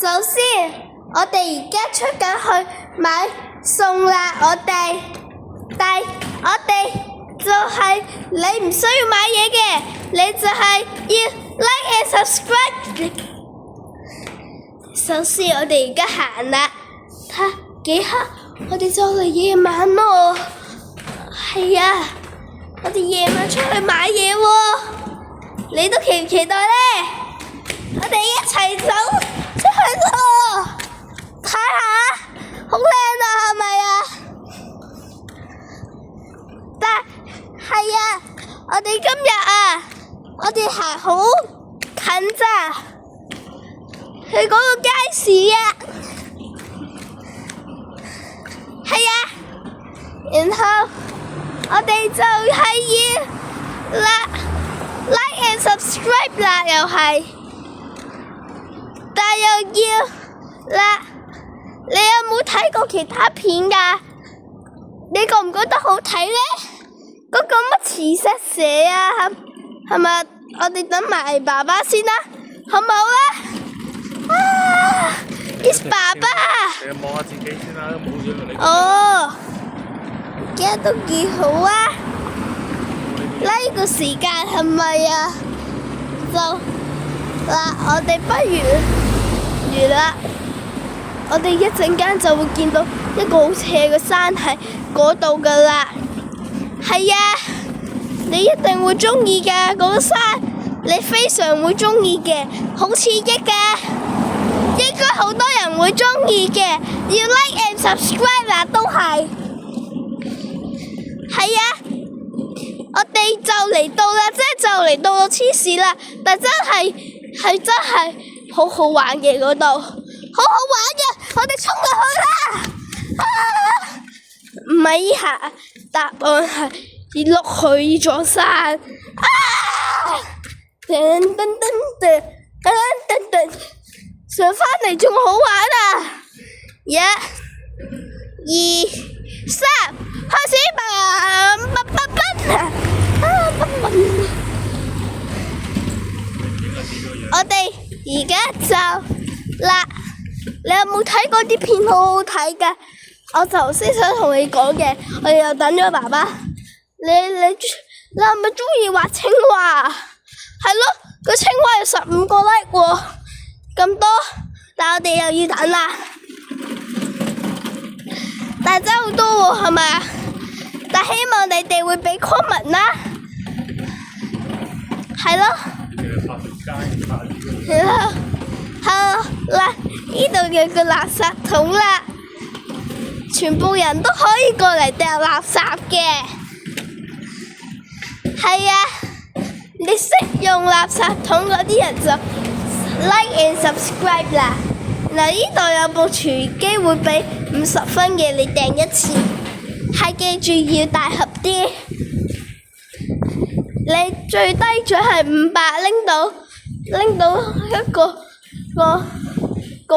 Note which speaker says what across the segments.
Speaker 1: 首先，我哋而家出緊去買餸啦，我哋就係你唔需要買嘢嘅，你就係要 like and subscribe。首先，我哋而家行啦，睇幾黑，我哋就嚟夜晚咯。係啊，我哋夜晚出去買嘢喎，你都期唔期待呢？我哋一齊走出去咯，睇下，好靚啊，係咪啊？係啊，我哋今日啊，我哋行好近咋，去嗰個街市啊，係啊，然後我哋就係要like and subscribe 啦，又係，但又要啦，你有冇睇過其他片㗎？你覺唔覺得好睇呢？嗰個乜磁石蛇啊，係咪？我哋等埋爸爸先啦，好唔好啊？Yes， 爸爸。
Speaker 2: 你望下自己先啦，冇嘢啦你。
Speaker 1: 哦，今日都幾好啊！呢個時間係咪啊？就嗱，我哋不如啦，我哋一陣間就會見到一個好斜嘅山喺嗰度噶啦。係啊，你一定會鍾意㗎，嗰個山，你非常會鍾意嘅，好刺激㗎，應該好多人會鍾意嘅，要 like and subscribe 啦，都係。係啊，我哋就嚟到啦，即係就嚟到黐線啦，但真係好好玩嘅嗰度，好好玩嘅，我哋衝落去啦！唔係依下，答案係要落去呢座山。噔噔噔，上返嚟仲好玩啊！1、2、3，開始吧！我哋而家就啦，你有冇睇過啲片好好睇㗎？我頭先想同你講嘅，我哋又等咗爸爸。你係咪鍾意畫青蛙？係咯，個青蛙有15個 like 喎，咁多，但我哋又要等啦。但真好多喎，係咪啊？但希望你哋會俾 comment 啦，係咯。係咯，好啦，呢度有個垃圾桶啦。全部人都可以過嚟掉垃圾嘅，係啊！你識用垃圾桶嗰啲人就 like and subscribe 啦。嗱，呢度有部廚機會俾50分嘅，你訂一次，係記住要大盒啲。你最低獎係500，拎到一個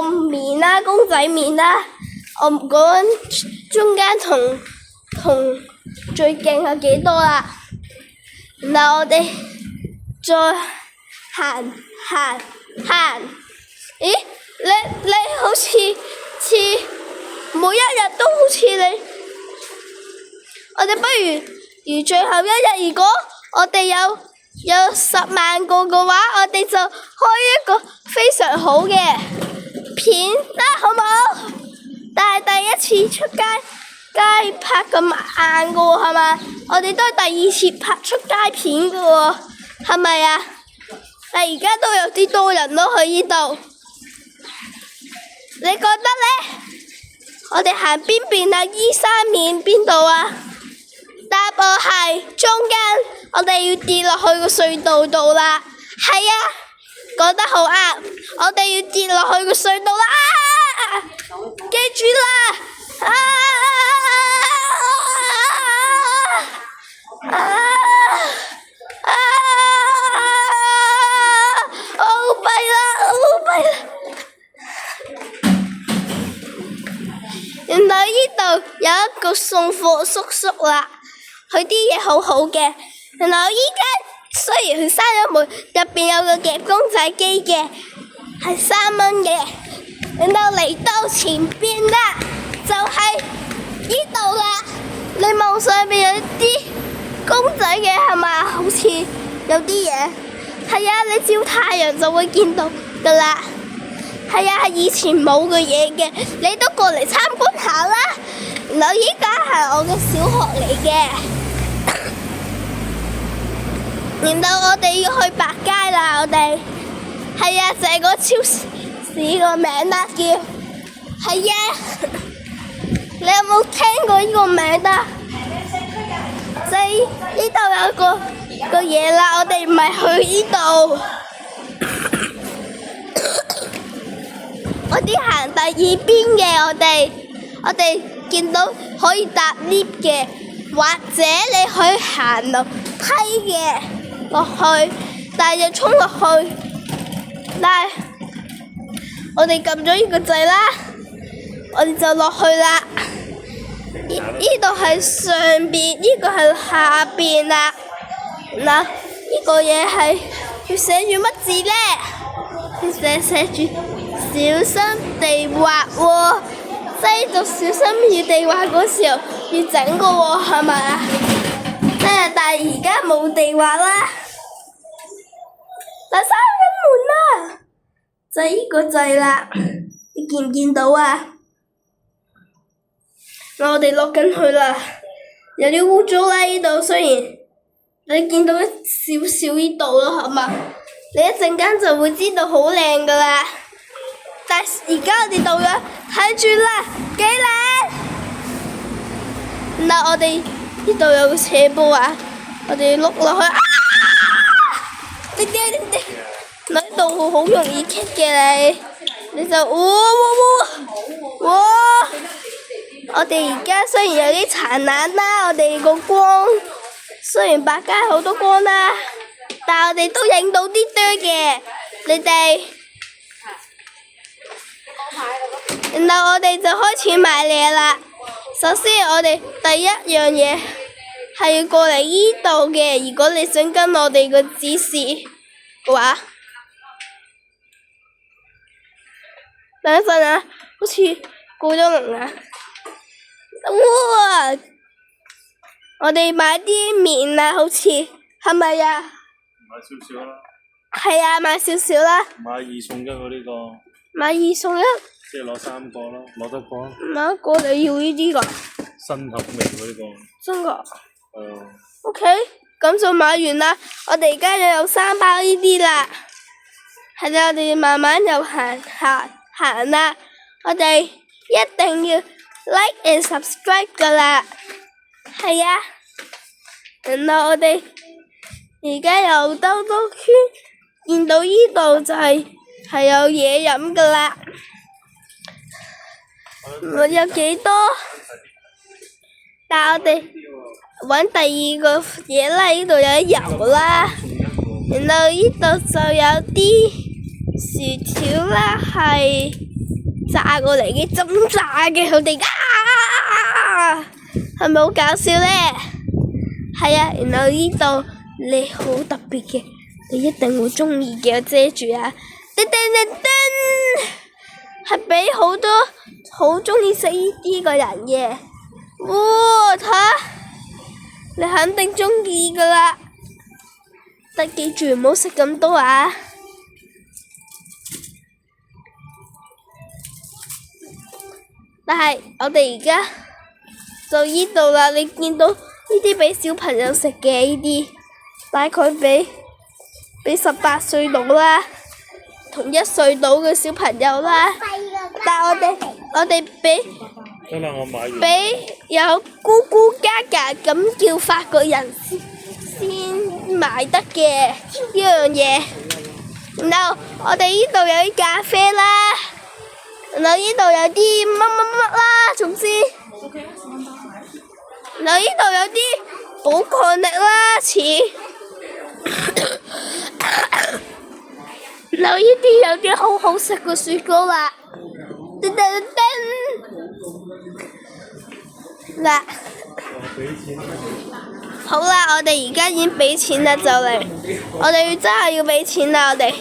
Speaker 1: 麵啦，公仔麵啦。我唔講中間同最勁係幾多啦，然後我哋再行，咦？你好似每一日都好似你，我哋不如最後一日，如果我哋有10萬個嘅話，我哋就開一個非常好嘅片啦，好唔好？但係第一次出街拍咁硬㗎喎，係咪？我哋都係第2次拍出街片㗎喎，係咪啊？但而家都有啲多人咯，去呢度。你覺得呢？我哋行邊啊？依山面邊度啊？答案係中間，我哋要跌落去個隧道度啦。係啊，講得好啱，我哋要跌落去個隧道啦。記住啦！好弊啦！原來呢度有一個送貨叔叔啦，佢啲嘢好好嘅。然後依家雖然佢閂咗門，入邊有個夾公仔機嘅，係3蚊嘅。然後嚟到前邊啦，就係呢度啦。你望上面有啲公仔嘅係嘛？好似有啲嘢。係啊，你照太陽就會見到噶啦。係啊，係以前冇嘅嘢嘅，你都過嚟參觀下啦。然後依家係我嘅小學嚟嘅。然後我哋要去百佳啦，我哋係啊，就係個超市個名啦，叫係啊。你有冇聽過呢個名啊？就係呢度有個嘢啦，我哋唔係去呢度，我哋行第二邊嘅，我哋見到可以搭 lift 嘅，或者你可以行樓梯嘅落去，但係就衝落去，但係我哋撳咗呢個掣啦，我哋就落去啦。呢度係上邊，呢個係下邊啦。嗱，呢個嘢係要寫住乜字呢？要寫住小心地滑喎，即係讀小心要地滑嗰時候要整個喎，係咪啊？但係而家冇地滑啦。第三間門啦，就係呢個掣啦，你見唔見到啊？我哋落緊去啦，有啲污糟啦呢度，雖然你見到少少呢度咯，係嘛？你一陣間就會知道好靚噶啦。但係而家我哋到咗，睇住啦，幾靚！嗱，我哋呢度有個斜坡啊，我哋碌落去啊！你呢度好容易棘嘅你就哇！我哋而家雖然有啲殘冷啦，我哋個光雖然百佳好多光啦，但係我哋都影到啲多嘅，你哋。然後我哋就開始買嘢啦。首先我哋第一樣嘢係要過嚟呢度嘅，如果你想跟我哋個指示嘅話，等一陣啊，好似過咗龍啊！哇！我哋買啲麵啊，好似係咪啊？
Speaker 2: 買少少啦。
Speaker 1: 係啊，買少少啦。
Speaker 2: 買2送1嗰呢個。
Speaker 1: 買2送1。
Speaker 2: 即係攞3個咯，攞得個。
Speaker 1: 買一個你要呢啲㗎？
Speaker 2: 新口味喎呢個。
Speaker 1: 真㗎？
Speaker 2: 係啊。
Speaker 1: OK，咁就買完啦。我哋而家又有3包呢啲啦。係啦，我哋慢慢又行啦。我哋一定要 like and subscribe 㗎啦。係啊。然後我哋而家又兜圈，見到呢度就係有嘢飲㗎啦。我有幾多？但係我哋揾第二個嘢啦，呢度有啲油啦，然後呢度就有啲薯條啦，係炸過嚟嘅，浸炸嘅，佢哋係咪好搞笑呢？係啊，然後呢度你好特別嘅，你一定會鍾意嘅，我遮住啊！噔噔噔噔，係俾好多好鍾意食呢啲嘅人嘅。哇！睇下，你肯定鍾意㗎啦，但記住唔好食咁多啊！但係我哋而家就呢度啦，你見到呢啲俾小朋友食嘅呢啲，大概俾18歲到啦，同1歲到嘅小朋友啦。但係我哋俾有咕咕嘎嘎咁叫法國人先買得嘅呢樣嘢。然後我哋呢度有啲咖啡啦，然後呢度有啲乜啦，總之，然後呢度有啲寶礦力啦，似，然後呢啲有啲好好食嘅雪糕啦，噔噔噔，嗱，好啦，我哋而家已經俾錢啦，就嚟，我哋真係要俾錢啦，我哋。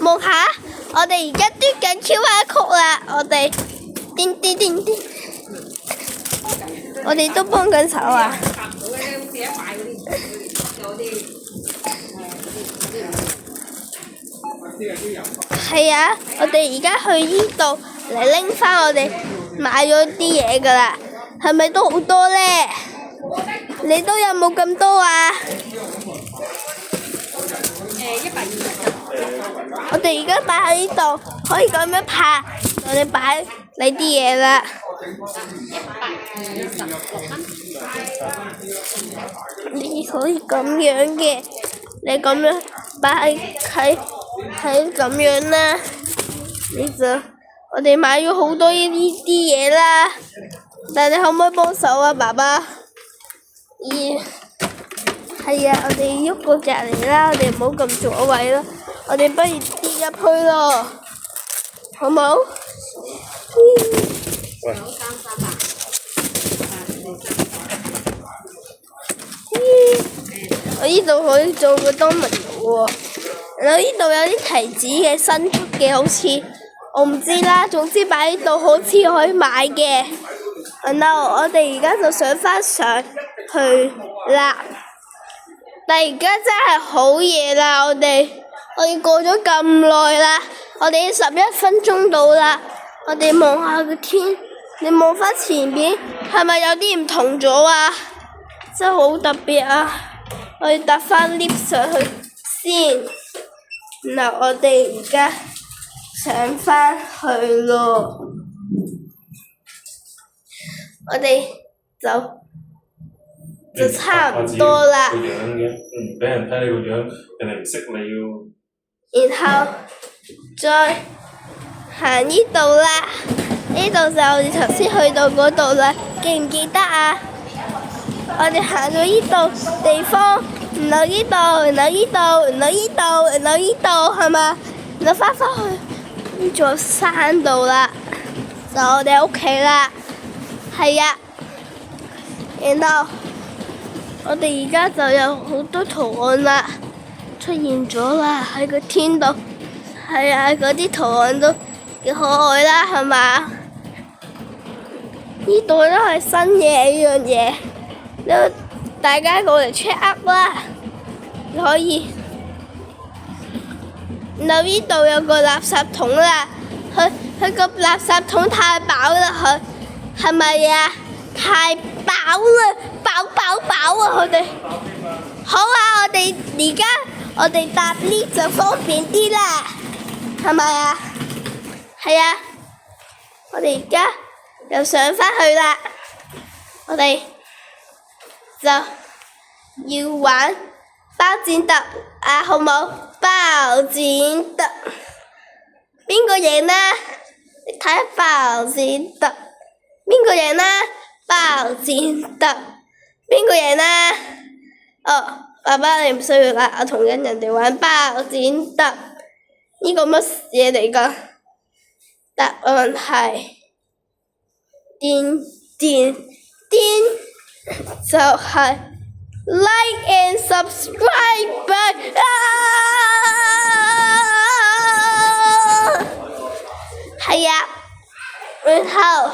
Speaker 1: 望下，我哋而家嘟緊 QR code 啦，我哋叮叮叮叮，我哋都幫緊手啊！係啊，我哋而家去呢度嚟拎翻我哋買咗啲嘢噶啦，係咪都好多呢？你都有冇咁多啊？120。我哋而家擺喺呢度，可以咁樣拍，我哋擺你啲嘢啦。你可以咁樣嘅，你咁樣擺喺咁樣啦。我哋買咗好多呢啲嘢啦，但你可唔可以幫手啊，爸爸？係啊，我哋喐個隔離啦，我哋唔好咁左位咯，我哋不如跌入去咯，好冇？我呢度可以做個當文喎，然後呢度有啲提子嘅新出嘅，好似我唔知啦，總之擺呢度好似可以買嘅。然後我哋而家就上返上去啦。但而家真係好夜啦，我哋過咗咁耐啦，我哋11分鐘到啦。我哋望下個天，你望返前邊，係咪有啲唔同咗啊？真係好特別啊！我哋搭返 lift 上去先，然後我哋而家上返去咯。我哋就差唔多啦。
Speaker 2: 俾人睇你個樣，人哋唔識你喎。
Speaker 1: 然後再行呢度啦，呢度就我哋頭先去到嗰度啦，記唔記得啊？我哋行到呢度地方，然後呢度，然後呢度，然後呢度，然後呢度，係嘛？然後返去呢座山度啦，就我哋屋企啦。係啊，然後我哋而家就有好多圖案啦，出現咗啦喺個天度。係啊，嗰啲圖案都幾可愛啦，係嘛？呢度都係新嘢呢樣嘢，都大家過嚟 check up 啦，可以。然後呢度有個垃圾桶啦，佢個垃圾桶太飽啦，佢。係咪啊？太飽啦，飽啊！我哋好啊！我哋搭 lift 就方便啲啦，係咪啊？係啊！我哋而家又上返去啦，我哋就要玩包剪揼啊，好冇？包剪揼，邊個贏啊？你睇下包剪揼。邊個贏啦？包剪揼，邊個贏啦？哦，爸爸你唔需要啦，我同緊人哋玩包剪揼。呢個乜嘢嚟㗎？答案係就係 like and subscribe 係啊，然後。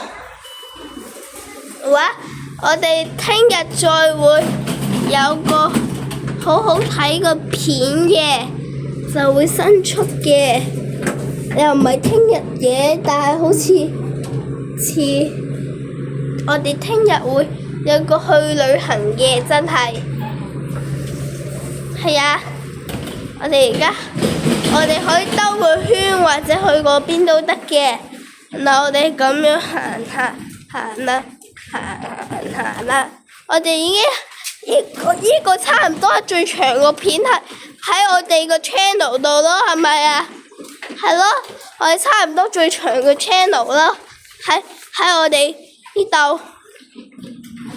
Speaker 1: 我哋聽日再會有個好好睇個片嘅，就會新出嘅。又唔係聽日嘅，但係好似我哋聽日會有個去旅行嘅，真係。係啊，我哋可以兜個圈或者去嗰邊都得嘅。嗱，我哋咁樣行啦，我哋已經呢個差唔多係最長個片，係喺我哋個 channel 度咯，係咪啊？係咯，我哋差唔多最長嘅 channel 咯，喺我哋呢度。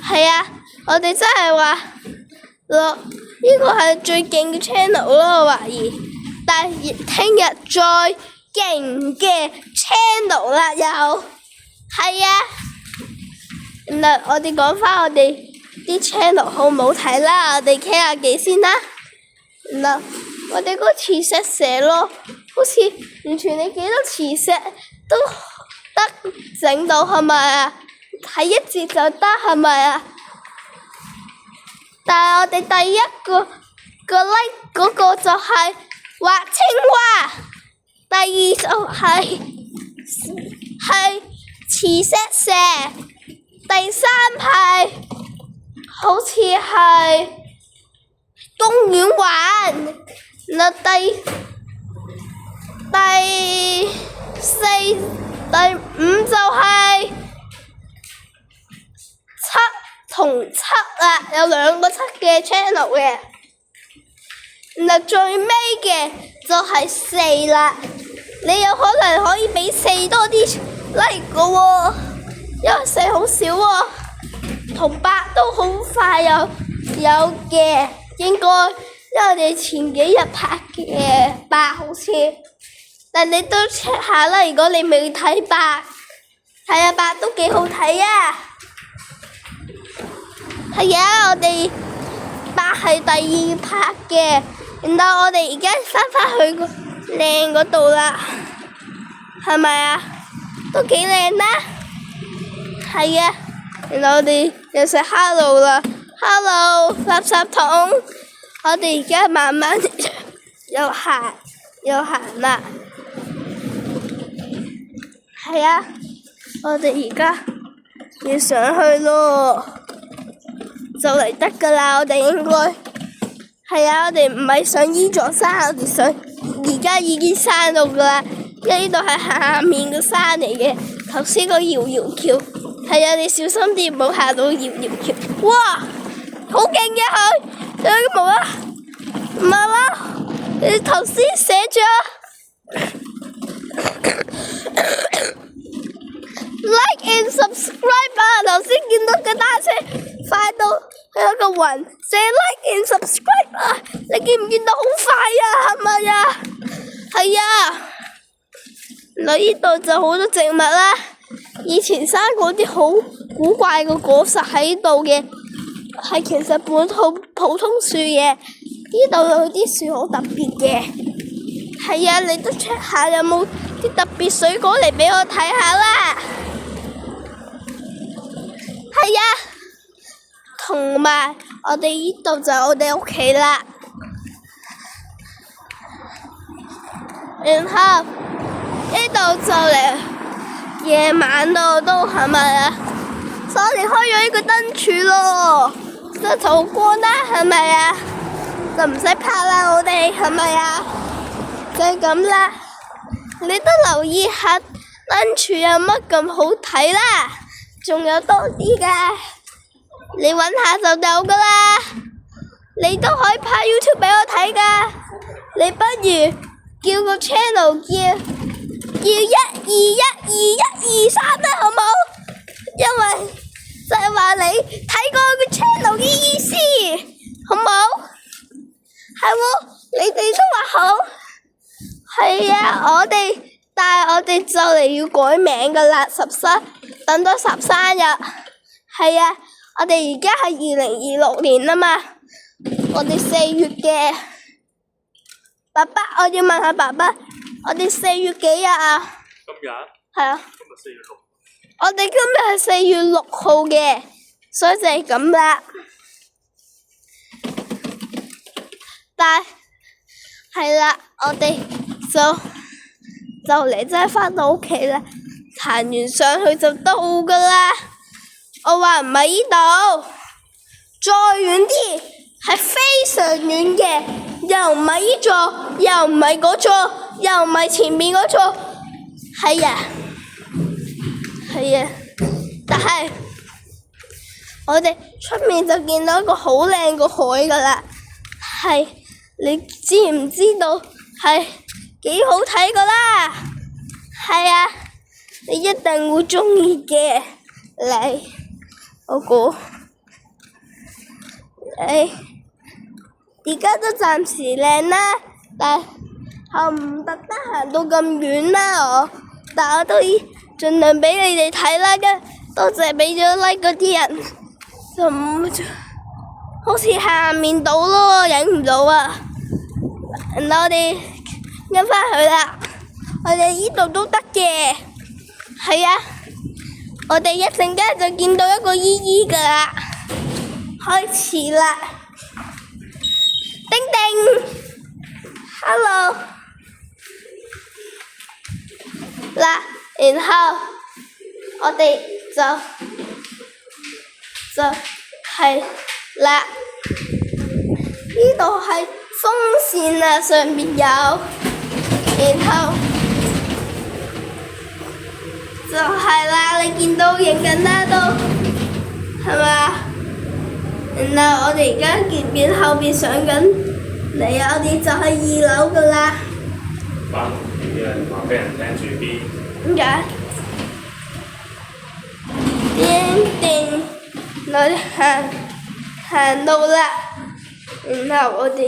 Speaker 1: 係啊，我哋真係話咯，呢個係最勁嘅 channel 咯，我懷疑。但係聽日再勁嘅 channel 啦，又係啊。嗱，我哋講返我哋啲 channel 好唔好睇啦，我哋傾下偈先啦。嗱，我哋嗰次識寫咯，好似完全你幾多磁石都得整到係咪啊？睇一節就得係咪啊？但係我哋第一個 like 嗰個就係畫青蛙，第二就係磁石蛇，第三係好似係公園玩，然後第四、第五就係七同七啦，有兩個七嘅 channel 嘅。然後最尾嘅就係四啦，你有可能可以俾四多啲 like 嘅喎，因為四好少喎，同八都好快有嘅，應該，因為我哋前幾日拍嘅八好似，但你都 check 下啦，如果你未睇八，係啊，八都幾好睇啊，係啊，我哋八係第二拍嘅。然後我哋而家返去個靚嗰度啦，係咪啊？都幾靚啦，係啊。然後我哋又食 hello 啦 ，hello 垃圾桶。我哋而家慢慢又行啦，係啊。我哋而家要上去咯，就嚟得㗎啦，我哋應該。係啊，我哋唔係上依座山，我哋上而家已經山到㗎啦，因為呢度係下面個山嚟嘅。頭先個搖搖橋，係啊，你小心啲唔好行到搖搖橋。哇，好勁嘅佢，有冇啊？唔係啦，你頭先寫咗like and subscribe 啊！頭先見到個單車快到有個雲寫 like and subscribe 啊！你見唔見到好快啊？係咪啊？係啊！嗱，呢度就好多植物啦。以前生嗰啲好古怪嘅果實喺度嘅，係其實普通樹嘅。呢度有啲樹好特別嘅。係啊，你都 check 下有冇啲特別水果嚟俾我睇下啦。係啊，同埋我哋呢度就係我哋屋企啦。然後呢度就嚟夜晚咯，都係咪啊？所以開咗呢個燈柱咯，就好光啦，係咪啊？就唔使拍啦，我哋係咪啊？就係咁啦，你都留意下燈柱有乜咁好睇啦，仲有多啲㗎，你揾下就有㗎啦。你都可以拍 YouTube 俾我睇㗎，你不如叫個 channel 叫1212123啦，好冇？因為就係話你睇過個 channel 嘅意思，好冇？係喎，你哋都話好。係啊，但係我哋就嚟要改名㗎啦，13，等多13日。係啊，我哋而家係2026年啊嘛，我哋4月嘅。爸爸，我要問下爸爸，我哋4月幾日啊？
Speaker 2: 今日？
Speaker 1: 係啊。
Speaker 2: 今日4月6。
Speaker 1: 我哋今日係4月6號嘅，所以就係咁啦。但係啦，我哋就嚟真係返到屋企啦，行完上去就到㗎啦。我話唔係呢度，再遠啲係非常遠嘅，又唔係呢座，又唔係嗰座，又唔係前面嗰座，係啊，但係我哋出面就見到一個好靚個海㗎啦，係，你知唔知道係幾好睇㗎啦？係啊，你一定會鍾意嘅，你，我估，而家都暫時靚啦，但係唔特登行到咁遠啦但我都盡量俾你哋睇啦，多謝俾咗 like 嗰啲人，就好似下面到咯，影唔到啊！我哋入翻去啦。我哋呢度都得嘅。係啊，我哋一陣間就見到一個姨姨㗎啦。開始啦！叮叮 ，hello。嗱，然後我哋就係啦，呢度係風扇啊，上面有，然後就係啦，你見到影緊啦都，係嘛？然後我哋而家見後邊上緊嚟啊，我哋就係2樓㗎啦。
Speaker 2: 話俾人聽住啲。
Speaker 1: 點解？我哋行路啦，然後我哋